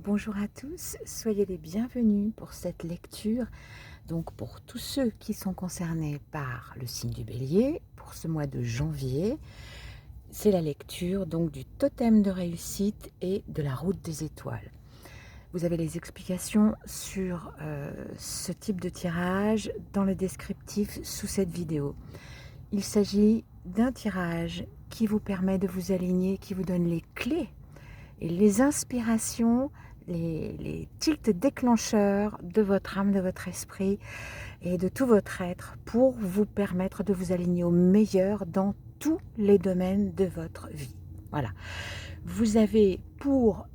Bonjour à tous, soyez les bienvenus pour cette lecture. Donc pour tous ceux qui sont concernés par le signe du Bélier, pour ce mois de janvier, c'est la lecture donc du totem de réussite et de la route des étoiles. Vous avez les explications sur ce type de tirage dans le descriptif sous cette vidéo. Il s'agit d'un tirage qui vous permet de vous aligner, qui vous donne les clés et les inspirations, les tilts déclencheurs de votre âme, de votre esprit et de tout votre être pour vous permettre de vous aligner au meilleur dans tous les domaines de votre vie. Voilà. Vous avez pour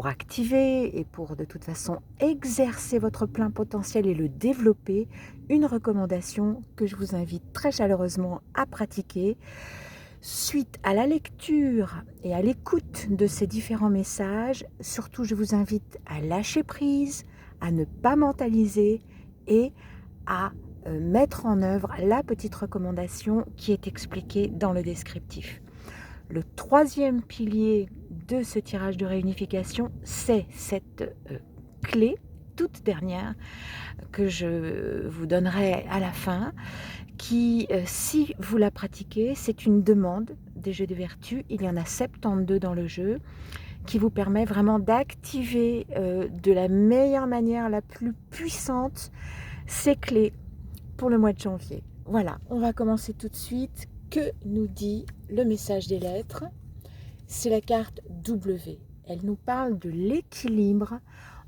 activer et pour de toute façon exercer votre plein potentiel et le développer, une recommandation que je vous invite très chaleureusement à pratiquer. Suite à la lecture et à l'écoute de ces différents messages, surtout je vous invite à lâcher prise, à ne pas mentaliser et à mettre en œuvre la petite recommandation qui est expliquée dans le descriptif. Le troisième pilier de ce tirage de réunification, c'est cette clé toute dernière que je vous donnerai à la fin, qui, si vous la pratiquez, c'est une demande des jeux de vertu. Il y en a 72 dans le jeu, qui vous permet vraiment d'activer de la meilleure manière, la plus puissante, ces clés pour le mois de janvier. Voilà, on va commencer tout de suite. Que nous dit le message des lettres? C'est la carte W. Elle nous parle de l'équilibre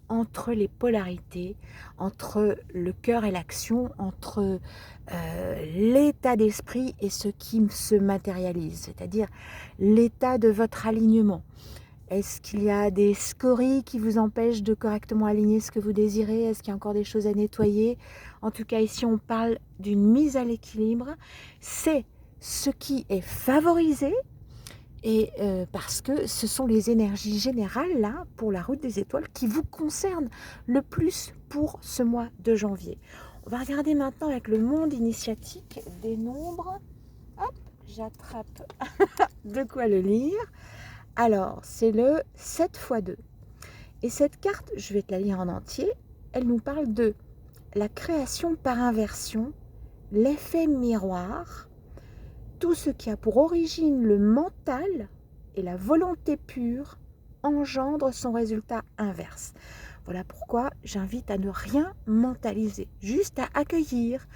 entre les polarités, entre le cœur et l'action, entre l'état d'esprit et ce qui se matérialise, c'est-à-dire l'état de votre alignement. Est-ce qu'il y a des scories qui vous empêchent de correctement aligner ce que vous désirez? Est-ce qu'il y a encore des choses à nettoyer? En tout cas, ici, on parle d'une mise à l'équilibre. C'est ce qui est favorisé, et parce que ce sont les énergies générales, là, pour la route des étoiles, qui vous concernent le plus pour ce mois de janvier. On va regarder maintenant avec le monde initiatique des nombres. Hop, j'attrape de quoi le lire. Alors, c'est le 7 x 2. Et cette carte, je vais te la lire en entier, elle nous parle de la création par inversion, l'effet miroir, tout ce qui a pour origine le mental et la volonté pure engendre son résultat inverse. Voilà pourquoi j'invite à ne rien mentaliser, juste à accueillir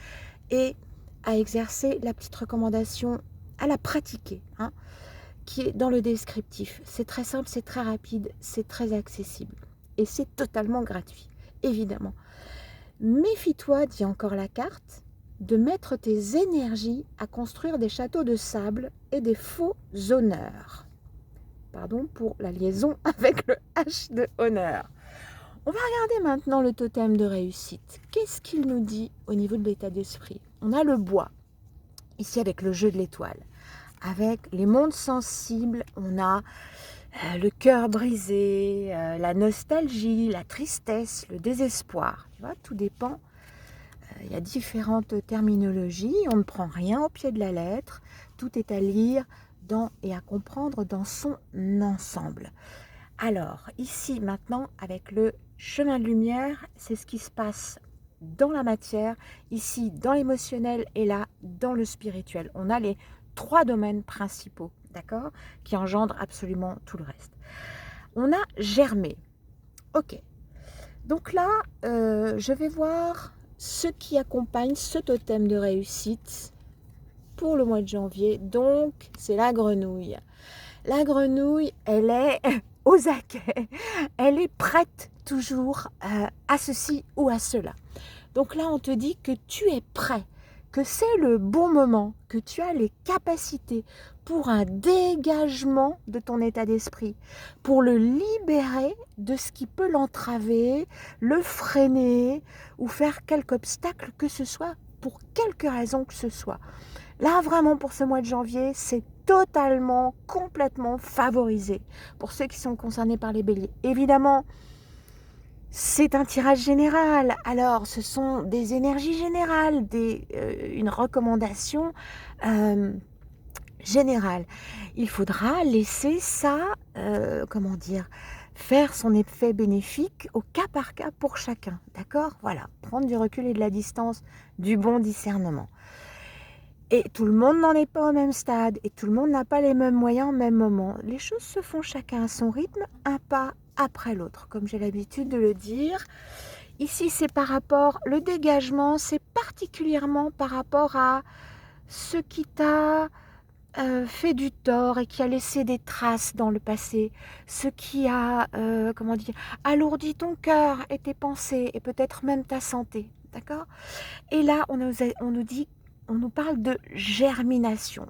et à exercer la petite recommandation, à la pratiquer, qui est dans le descriptif. C'est très simple, c'est très rapide, c'est très accessible et c'est totalement gratuit, évidemment. Méfie-toi, dit encore la carte, de mettre tes énergies à construire des châteaux de sable et des faux honneurs. Pardon pour la liaison avec le H de honneur. On va regarder maintenant le totem de réussite. Qu'est-ce qu'il nous dit au niveau de l'état d'esprit? On a le bois, ici avec le jeu de l'étoile. Avec les mondes sensibles, on a le cœur brisé, la nostalgie, la tristesse, le désespoir. Tu vois, tout dépend. Il y a différentes terminologies, on ne prend rien au pied de la lettre, tout est à lire et à comprendre dans son ensemble. Alors, ici maintenant, avec le chemin de lumière, c'est ce qui se passe dans la matière, ici dans l'émotionnel et là dans le spirituel. On a les 3 domaines principaux, d'accord, qui engendrent absolument tout le reste. On a germé. Ok. Donc là, je vais voir ce qui accompagne ce totem de réussite pour le mois de janvier. Donc, c'est la grenouille. La grenouille, elle est aux aguets. Elle est prête toujours à ceci ou à cela. Donc là, on te dit que tu es prêt, que c'est le bon moment, que tu as les capacités pour un dégagement de ton état d'esprit, pour le libérer de ce qui peut l'entraver, le freiner ou faire quelque obstacle que ce soit, pour quelque raison que ce soit. Là, vraiment, pour ce mois de janvier, c'est totalement, complètement favorisé pour ceux qui sont concernés par les béliers. Évidemment, c'est un tirage général, alors ce sont des énergies générales, une recommandation général. Il faudra laisser ça, comment dire, faire son effet bénéfique au cas par cas pour chacun, d'accord? Voilà, prendre du recul et de la distance, du bon discernement. Et tout le monde n'en est pas au même stade et tout le monde n'a pas les mêmes moyens au même moment. Les choses se font chacun à son rythme, un pas après l'autre, comme j'ai l'habitude de le dire. Ici, c'est par rapport, le dégagement, c'est particulièrement par rapport à ce qui t'a fait du tort et qui a laissé des traces dans le passé, ce qui a, comment dire, alourdi ton cœur et tes pensées et peut-être même ta santé, d'accord? Et là, on nous dit, on nous parle de germination.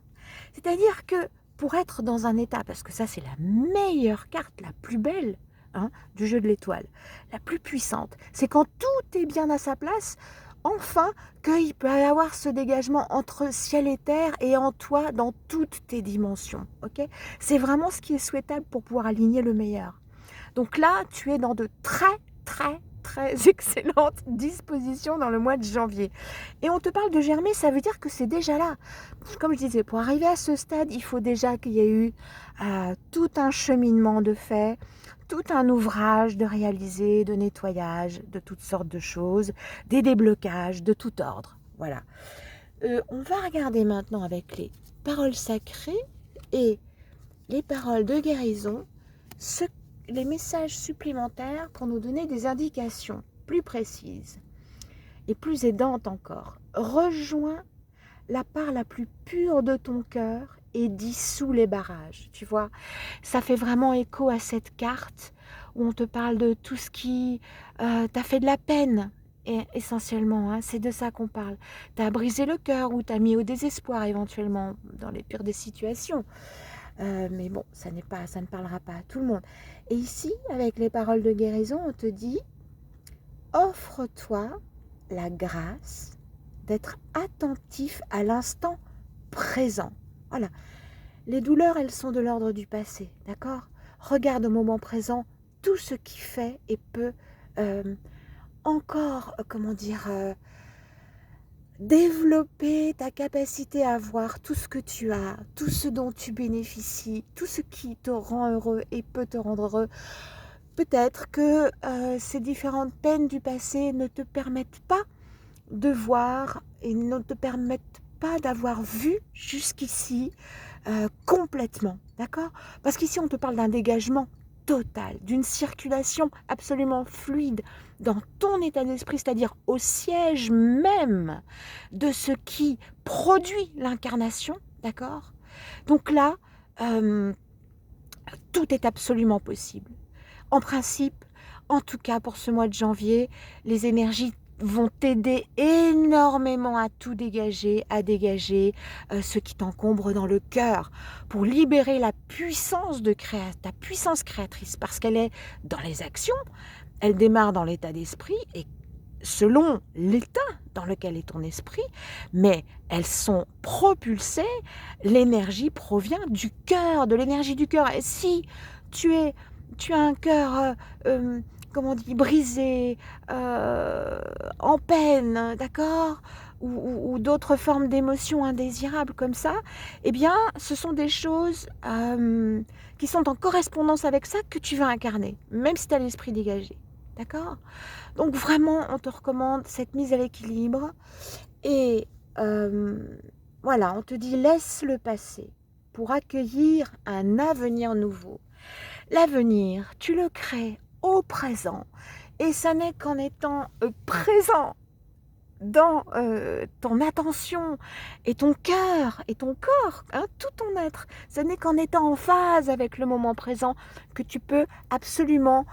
C'est-à-dire que pour être dans un état, parce que ça c'est la meilleure carte, la plus belle, hein, du jeu de l'étoile, la plus puissante, c'est quand tout est bien à sa place, enfin, qu'il peut y avoir ce dégagement entre ciel et terre et en toi dans toutes tes dimensions. Ok? C'est vraiment ce qui est souhaitable pour pouvoir aligner le meilleur. Donc là, tu es dans de très excellentes dispositions dans le mois de janvier. Et on te parle de germer, ça veut dire que c'est déjà là. Comme je disais, pour arriver à ce stade, il faut déjà qu'il y ait eu tout un cheminement de fait, tout un ouvrage de réaliser, de nettoyage, de toutes sortes de choses, des déblocages de tout ordre. Voilà. On va regarder maintenant avec les paroles sacrées et les paroles de guérison, les messages supplémentaires pour nous donner des indications plus précises et plus aidantes encore. Rejoins la part la plus pure de ton cœur et dissous les barrages. Tu vois, ça fait vraiment écho à cette carte où on te parle de tout ce qui t'a fait de la peine. Et essentiellement, hein, c'est de ça qu'on parle. T'as brisé le cœur ou t'as mis au désespoir éventuellement dans les pires des situations. Mais bon, ça ne parlera pas à tout le monde. Et ici, avec les paroles de guérison, on te dit, offre-toi la grâce d'être attentif à l'instant présent. Voilà. Les douleurs, elles sont de l'ordre du passé, d'accord? Regarde au moment présent tout ce qui fait et peut encore, comment dire, développer ta capacité à voir tout ce que tu as, tout ce dont tu bénéficies, tout ce qui te rend heureux et peut te rendre heureux. Peut-être que ces différentes peines du passé ne te permettent pas de voir et ne te permettent pas d'avoir vu jusqu'ici complètement, d'accord? Parce qu'ici on te parle d'un dégagement total, d'une circulation absolument fluide dans ton état d'esprit, c'est-à-dire au siège même de ce qui produit l'incarnation, d'accord? Donc là, tout est absolument possible. En principe, en tout cas pour ce mois de janvier, les énergies vont t'aider énormément à tout dégager, à dégager ce qui t'encombre dans le cœur, pour libérer la puissance ta puissance créatrice, parce qu'elle est dans les actions, elle démarre dans l'état d'esprit et selon l'état dans lequel est ton esprit, mais elles sont propulsées, l'énergie provient du cœur, de l'énergie du cœur. Et si tu as un cœur, comment on dit, brisé, en peine, d'accord, ou d'autres formes d'émotions indésirables comme ça, eh bien, ce sont des choses qui sont en correspondance avec ça que tu vas incarner, même si tu as l'esprit dégagé, d'accord? Donc vraiment, on te recommande cette mise à l'équilibre et voilà, on te dit laisse le passé pour accueillir un avenir nouveau. L'avenir, tu le crées au présent et ça n'est qu'en étant présent dans ton attention et ton cœur et ton corps, hein, tout ton être. Ce n'est qu'en étant en phase avec le moment présent que tu peux absolument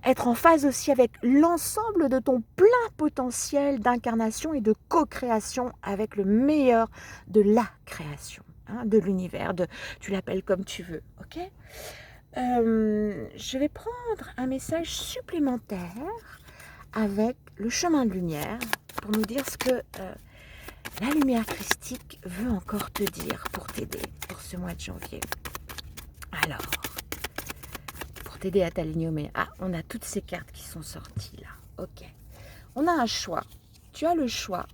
être en phase aussi avec l'ensemble de ton plein potentiel d'incarnation et de co-création avec le meilleur de la création, hein, de l'univers, tu l'appelles comme tu veux, ok? Je vais prendre un message supplémentaire avec le chemin de lumière pour nous dire ce que la lumière christique veut encore te dire pour t'aider pour ce mois de janvier. Alors, t'aider à t'aligner au meilleur. Ah, on a toutes ces cartes qui sont sorties là. Ok. On a un choix. Tu as le choix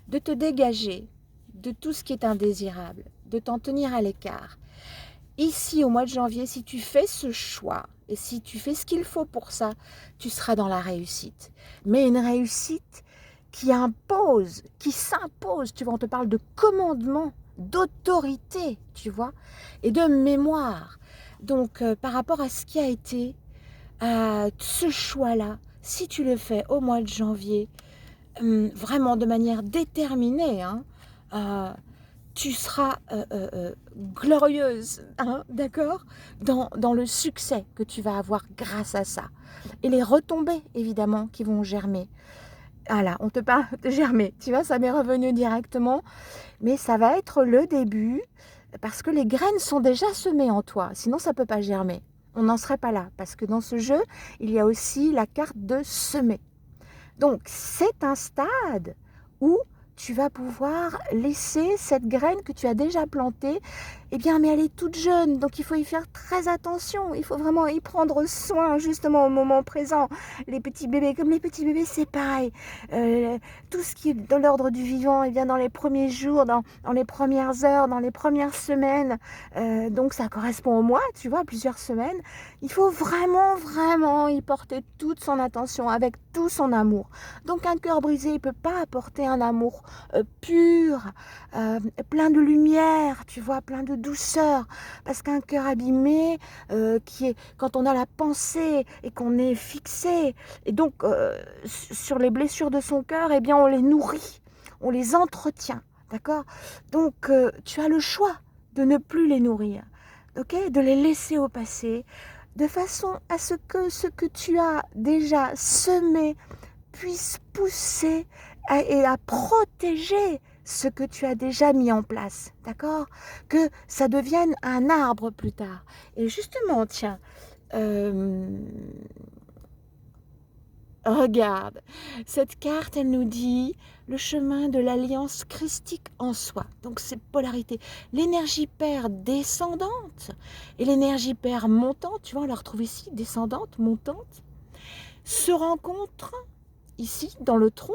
de te dégager de tout ce qui est indésirable, de t'en tenir à l'écart. Ici, au mois de janvier, si tu fais ce choix et si tu fais ce qu'il faut pour ça, tu seras dans la réussite. Mais une réussite qui impose, qui s'impose, tu vois, on te parle de commandement, d'autorité, tu vois, et de mémoire. Donc, par rapport à ce qui a été, à ce choix-là, si tu le fais au mois de janvier, vraiment de manière déterminée, hein, euh, tu seras glorieuse, hein, d'accord, dans le succès que tu vas avoir grâce à ça. Et les retombées, évidemment, qui vont germer. Voilà, on te parle de germer, tu vois, ça m'est revenu directement, mais ça va être le début, parce que les graines sont déjà semées en toi, sinon ça ne peut pas germer. On n'en serait pas là, parce que dans ce jeu, il y a aussi la carte de semer. Donc, c'est un stade où tu vas pouvoir laisser cette graine que tu as déjà plantée, eh bien, mais elle est toute jeune, donc il faut y faire très attention, il faut vraiment y prendre soin, justement, au moment présent. Les petits bébés, comme les petits bébés, c'est pareil. Tout ce qui est dans l'ordre du vivant, eh bien, dans les premiers jours, dans les premières heures, dans les premières semaines, donc ça correspond au mois, tu vois, plusieurs semaines, il faut vraiment, vraiment y porter toute son attention, avec tout son amour. Donc un cœur brisé, il ne peut pas apporter un amour pur, plein de lumière, tu vois, plein de douceur. Parce qu'un cœur abîmé, qui est, quand on a la pensée et qu'on est fixé, et donc sur les blessures de son cœur, eh bien on les nourrit, on les entretient, d'accord? Donc tu as le choix de ne plus les nourrir, ok? De les laisser au passé, de façon à ce que tu as déjà semé puisse pousser et à protéger ce que tu as déjà mis en place, d'accord? Que ça devienne un arbre plus tard. Et justement, tiens, regarde, cette carte, elle nous dit le chemin de l'alliance christique en soi. Donc c'est polarité. L'énergie paire descendante et l'énergie paire montante, tu vois, on la retrouve ici, descendante, montante, se rencontrent ici dans le tronc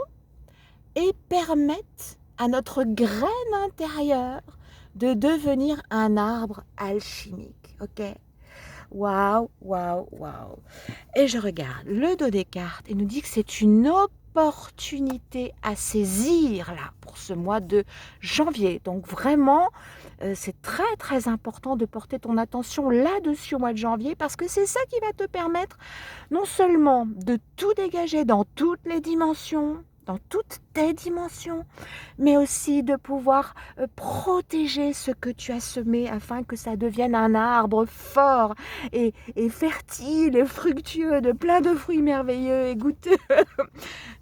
et permettent à notre graine intérieure de devenir un arbre alchimique. Ok? Waouh, waouh, waouh. Et je regarde le dos des cartes et nous dit que c'est une opportunité à saisir là pour ce mois de janvier. Donc vraiment, c'est très très important de porter ton attention là-dessus au mois de janvier parce que c'est ça qui va te permettre non seulement de tout dégager dans toutes les dimensions, dans toutes tes dimensions, mais aussi de pouvoir protéger ce que tu as semé afin que ça devienne un arbre fort et fertile et fructueux de plein de fruits merveilleux et goûteux.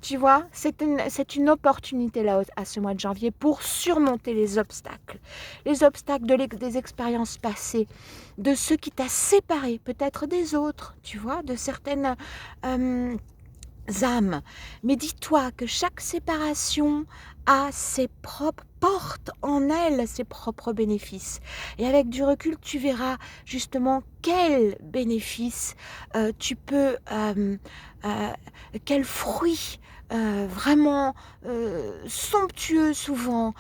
Tu vois, c'est une opportunité là à ce mois de janvier pour surmonter les obstacles des expériences passées, de ce qui t'a séparé peut-être des autres, tu vois, de certaines âmes. Mais dis-toi que chaque séparation a ses propres porte en elle ses propres bénéfices. Et avec du recul, tu verras justement quels bénéfices tu peux, quels fruits vraiment somptueux souvent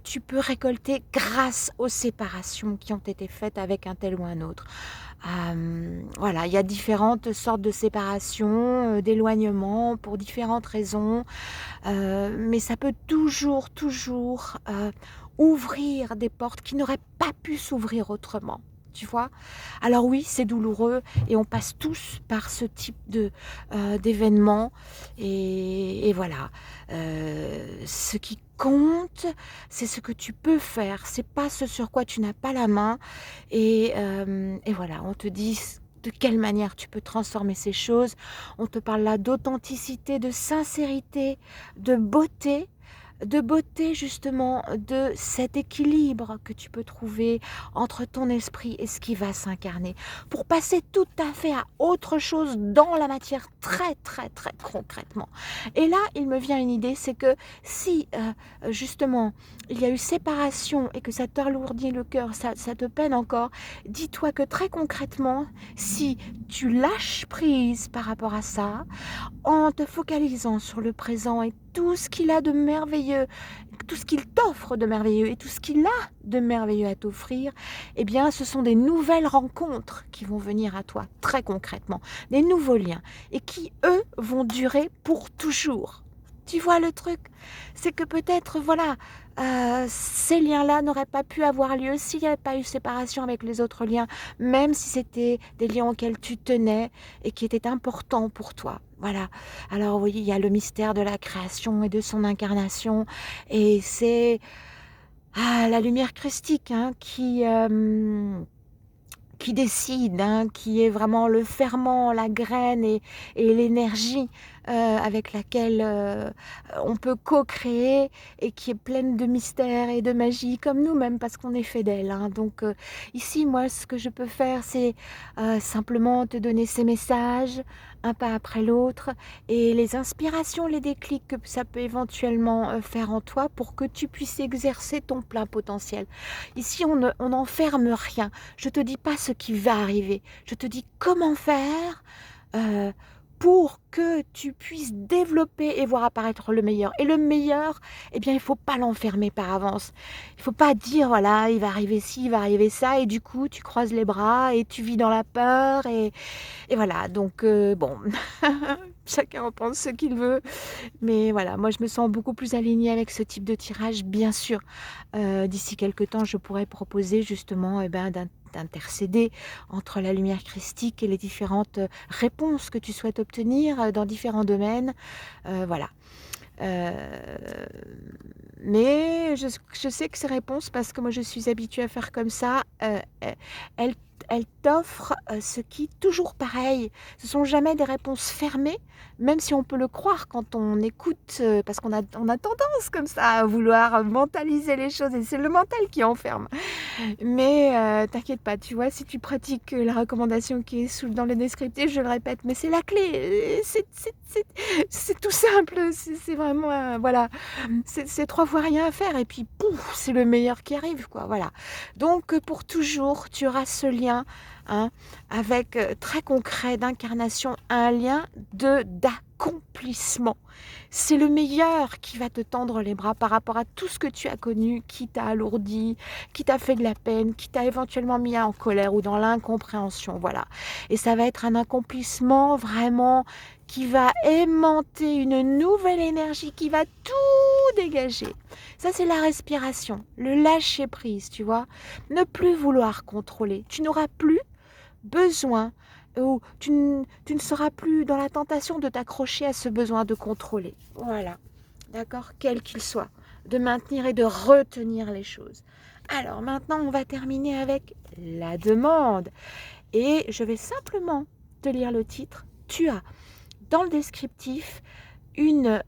tu peux récolter grâce aux séparations qui ont été faites avec un tel ou un autre. Voilà, il y a différentes sortes de séparations, d'éloignement pour différentes raisons, mais ça peut toujours ouvrir des portes qui n'auraient pas pu s'ouvrir autrement. Tu vois? Alors oui, c'est douloureux et on passe tous par ce type d'événements. Et voilà. Ce qui compte, c'est ce que tu peux faire. C'est pas ce sur quoi tu n'as pas la main. Et voilà, on te dit de quelle manière tu peux transformer ces choses. On te parle là d'authenticité, de sincérité, de beauté justement, de cet équilibre que tu peux trouver entre ton esprit et ce qui va s'incarner, pour passer tout à fait à autre chose dans la matière très très très concrètement. Et là, il me vient une idée, c'est que si justement il y a eu séparation et que ça t'alourdit le cœur, ça te peine encore, dis-toi que très concrètement, si tu lâches prise par rapport à ça, en te focalisant sur le présent et tout ce qu'il a de merveilleux, tout ce qu'il t'offre de merveilleux et tout ce qu'il a de merveilleux à t'offrir, eh bien, ce sont des nouvelles rencontres qui vont venir à toi, très concrètement, des nouveaux liens, et qui, eux, vont durer pour toujours. Tu vois le truc? C'est que peut-être, voilà, ces liens-là n'auraient pas pu avoir lieu s'il n'y avait pas eu séparation avec les autres liens, même si c'était des liens auxquels tu tenais et qui étaient importants pour toi. Voilà. Alors oui, il y a le mystère de la création et de son incarnation, et c'est la lumière christique, hein, qui décide, hein, qui est vraiment le ferment, la graine et l'énergie avec laquelle on peut co-créer, et qui est pleine de mystère et de magie, comme nous-mêmes, parce qu'on est fait d'elle, hein. Donc ici, moi, ce que je peux faire, c'est simplement te donner ces messages, un pas après l'autre, et les inspirations, les déclics que ça peut éventuellement faire en toi pour que tu puisses exercer ton plein potentiel. Ici, on n'enferme rien. Je te dis pas ce qui va arriver. Je te dis comment faire euh, pour que tu puisses développer et voir apparaître le meilleur. Et le meilleur, eh bien, il ne faut pas l'enfermer par avance. Il ne faut pas dire, voilà, il va arriver ci, il va arriver ça, et du coup, tu croises les bras et tu vis dans la peur. Et voilà, donc bon, chacun en pense ce qu'il veut. Mais voilà, moi, je me sens beaucoup plus alignée avec ce type de tirage, bien sûr. D'ici quelques temps, je pourrais proposer justement d'intercéder entre la lumière christique et les différentes réponses que tu souhaites obtenir dans différents domaines. Voilà. Euh, mais je sais que ces réponses, parce que moi je suis habituée à faire comme ça, elles, elles t'offrent ce qui, toujours pareil, ce sont jamais des réponses fermées, même si on peut le croire quand on écoute, parce on a tendance comme ça à vouloir mentaliser les choses, et c'est le mental qui enferme. Mais t'inquiète pas, tu vois, si tu pratiques la recommandation qui est dans le descriptif, je le répète, mais c'est la clé, c'est tout simple, c'est vraiment, voilà, c'est 3 fois rien à faire, et puis pouf, c'est le meilleur qui arrive, quoi, voilà. Donc pour toujours, tu auras ce lien, hein, avec, très concret, d'incarnation, un lien d'accomplissement. C'est le meilleur qui va te tendre les bras par rapport à tout ce que tu as connu, qui t'a alourdi, qui t'a fait de la peine, qui t'a éventuellement mis en colère ou dans l'incompréhension, voilà. Et ça va être un accomplissement vraiment qui va aimanter une nouvelle énergie, qui va tout dégager. Ça, c'est la respiration, le lâcher prise, tu vois. Ne plus vouloir contrôler. Tu n'auras plus besoin, ou tu ne seras plus dans la tentation de t'accrocher à ce besoin de contrôler. Voilà, d'accord, quel qu'il soit, de maintenir et de retenir les choses. Alors maintenant, on va terminer avec la demande. Et je vais simplement te lire le titre. Tu as dans le descriptif une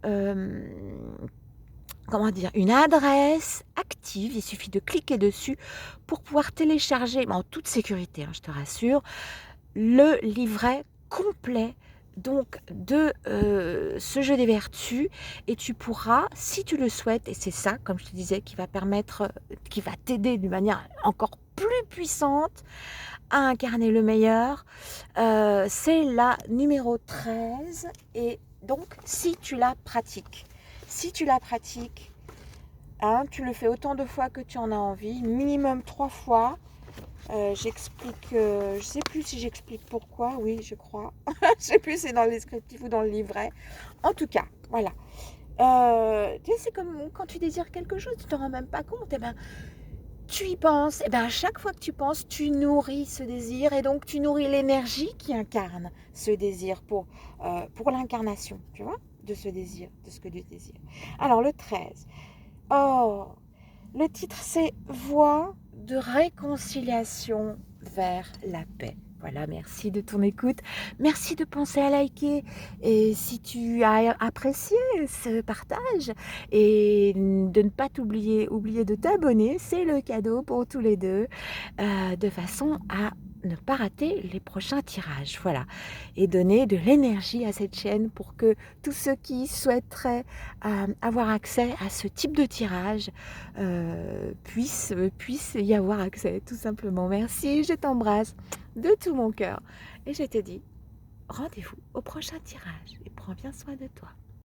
adresse active. Il suffit de cliquer dessus pour pouvoir télécharger, en toute sécurité, hein, je te rassure, le livret complet donc de ce jeu des vertus, et tu pourras, si tu le souhaites, et c'est ça, comme je te disais, qui va t'aider d'une manière encore plus puissante à incarner le meilleur. C'est la numéro 13, et donc si tu la pratiques, hein, tu le fais autant de fois que tu en as envie, minimum 3 fois. J'explique, je sais plus si j'explique pourquoi, oui, je crois. Je sais plus si c'est dans le descriptif ou dans le livret. En tout cas, voilà. Tu sais, c'est comme quand tu désires quelque chose, tu t'en rends même pas compte. Eh ben, tu y penses. Eh ben, à chaque fois que tu penses, tu nourris ce désir, et donc tu nourris l'énergie qui incarne ce désir pour l'incarnation, tu vois, de ce désir, de ce que tu désires. Alors, le 13. Oh, le titre, c'est Voie de réconciliation vers la paix. Voilà, merci de ton écoute. Merci de penser à liker. Et si tu as apprécié ce partage, et de ne pas oublier de t'abonner, c'est le cadeau pour tous les deux, de façon à ne pas rater les prochains tirages. Voilà. Et donner de l'énergie à cette chaîne pour que tous ceux qui souhaiteraient avoir accès à ce type de tirage puissent y avoir accès, tout simplement. Merci, je t'embrasse de tout mon cœur. Et je te dis rendez-vous au prochain tirage, et prends bien soin de toi.